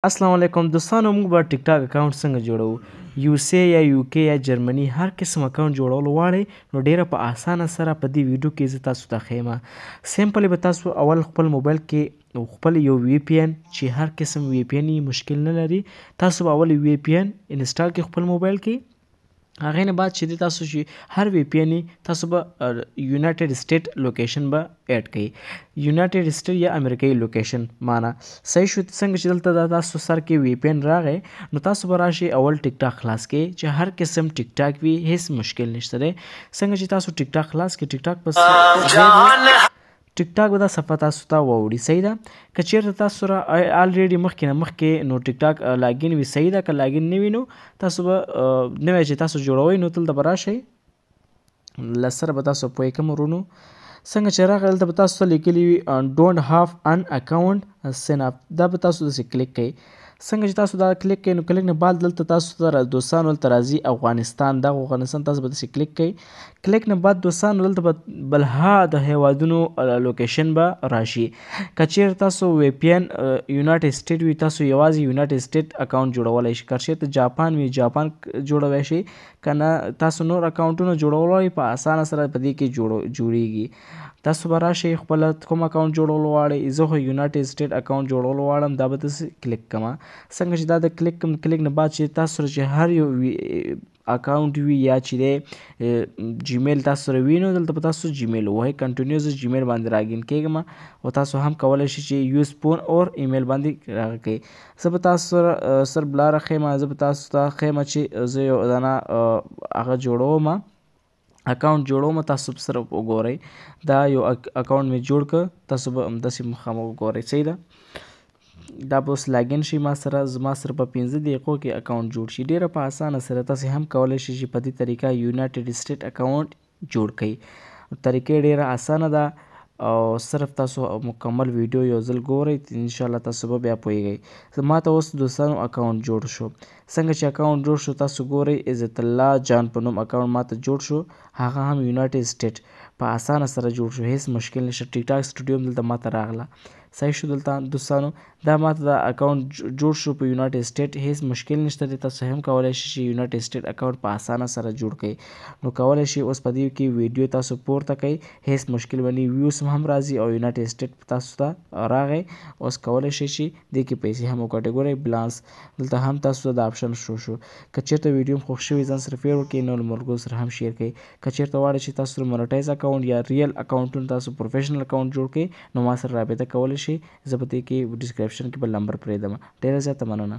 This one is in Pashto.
السلام علیکم دوستانو، موږ به ټیک ټاک اکاونټ څنګه جوړو. یو سی یا یو کې یا جرمني هر قسم اکاونټ جوړول غواړئ نو ډیره په اسانه سره په دې ویډیو کې زه تاسو ته ښیم. سمپلی به تاسو اول خپل موبایل کې خپل یو وی پی ان چې هر قسم وی پی ان مشکل نه لري، تاسو به اول وی پی ان انسټال کړئ خپل موبایل کې. هغې نه بعد چې تاسو چې هر وی پی ان تاسو به یونایټډ سټیټ لوکیشن به اډ کړئ، یونایټډ سټیټ یا امریکایي لوکیشن معنا صحیح شو. څنګه چې دلته تاسو سر کې وی پی ان راغی نو تاسو به راشئ اول ټیک ټاک خلاص کړئ چې هر قسم ټیک ټاک وي، هیڅ مشکل نشته دی. څنګه چې تاسو ټیک ټاک خلاص کړئ، ټیک ټاک پس ټیک ټاک به دا صفحه تاسو ته واوړي. صحیح ده. که چیرته تاسو سره الریډي مخکې نو ټیک ټاک لاګین وي، صحیح ده. که لاګین نه وي نو تاسو به نوی چې تاسو جوړوئ نو دلته به راشئ، له سره به تاسو پوه کوم ورونو. څنګه چې راغلی دلته به تاسو ته لیکلي وي ډونټ هاف ان اکاونټ سین اپ، دا به تاسو داسې کلیک کوئ. څنګه چې تاسو دا کلیک کوئ نو کلیک نه بعد دلته تاسو ته دوستانو دلته راځي افغانستان، دغه افغانستان تاسو به داسې کلیک کوئ. کلیک نه بعد دوستانو دلته به بلها د هیوادونو لوکیشن به راشي. که چیرته تاسو وی پی ان یونایټډ سټیټ وي، تاسو یوازې یونایټډ سټیټ اکاونټ جوړولی شئ. که چیرته جاپان وي، جاپان جوړولی شئ. که نه تاسو نور اکاونټونه جوړولی په اسانه سره په دې کې جوړیږي. تاسو به راشئ خپل کوم اکاونټ جوړول غواړئ. زه خو یونایټډ سټیټ اکاونټ جوړول غواړم، دا به داسې کلیک کوم. څنګه چې دا د کلیک نه بعد چې تاسو سره چې هر یو اکاونټ وي یا چې دی جیمیل تاسو سره وي نو دلته به تاسو جیمیل ووهئ. کنټینیو زه جیمیل باندې راګین کیږم او تاسو هم کولی شئ چې یوز فون اور ایمیل باندې راغی کړئ. زه به تاسو سره بلاره ښیم، زه به تاسو ته ښیم چې زه یو دانه هغه جوړوم، اکاونټ جوړوم. تاسو سره وګورئ دا یو اکاونټ مې جوړ کړ، تاسو به همداسې مخامخ وګورئ. صحیح ده. دا به اوس لاګین شي ما سره په 15 دقیقو کې اکاونټ جوړ شي. ډیره په اسانه سره تاسو هم کولی شئ چې په دې طریقه یونایټډ سټیټ اکاونټ جوړ کړئ. طریقې ډیره اسانه ده او صرف تاسو مکمل ویډیو یو ځل ګورئ، انشاءالله تاسو به بیا پوهیږئ. ما ته اوس دوستانو اکاونټ جوړ شو. څنګه چې اکاونټ جوړ شو تاسو ګورئ عزت الله جان په نوم اکاونټ ما ته جوړ شو، هغه هم یونایټډ سټیټ په اسانه سره جوړ شو، هیڅ مشکل نشته. ټیک ټاک سټوډیو هم دلته ما ته راغله. صحیح شو. دلته دوستانو دا ما ته دا اکاونټ جوړ شو په یونایټډ سټیټ، هیڅ مشکل نشته دی. تاسو هم کولی شئ چې یونایټډ سټیټ اکاونټ په اسانه سره جوړ کړئ. نو کولی شئ اوس په دې کې ویډیو تاسو پورته کړئ، هیڅ مشکل به نه وي. ویوز هم راځي او یونایټډ سټیټ تاسو ته راغی. اوس کولی شئ چې دې کې پیسې هم وګټئ. ګورئ بلانس دلته هم تاسو ته دا آپشن شو. که چیرته ویډیو خوښ شوي ځان سره فیر وکړئ، نو له ملګرو سره هم شیر کړئ. که چیرته غواړئ چې تاسو سره مونیټایز اکاونټ یا ریل اکاونټونه تاسو پروفیشنل اکاونټ جوړ کړئ نو ما سره رابطه کولی شئ. زه په دې کې ډسکرپشن کې بل نمبر پرېږدم. ډیره زیاته مننه.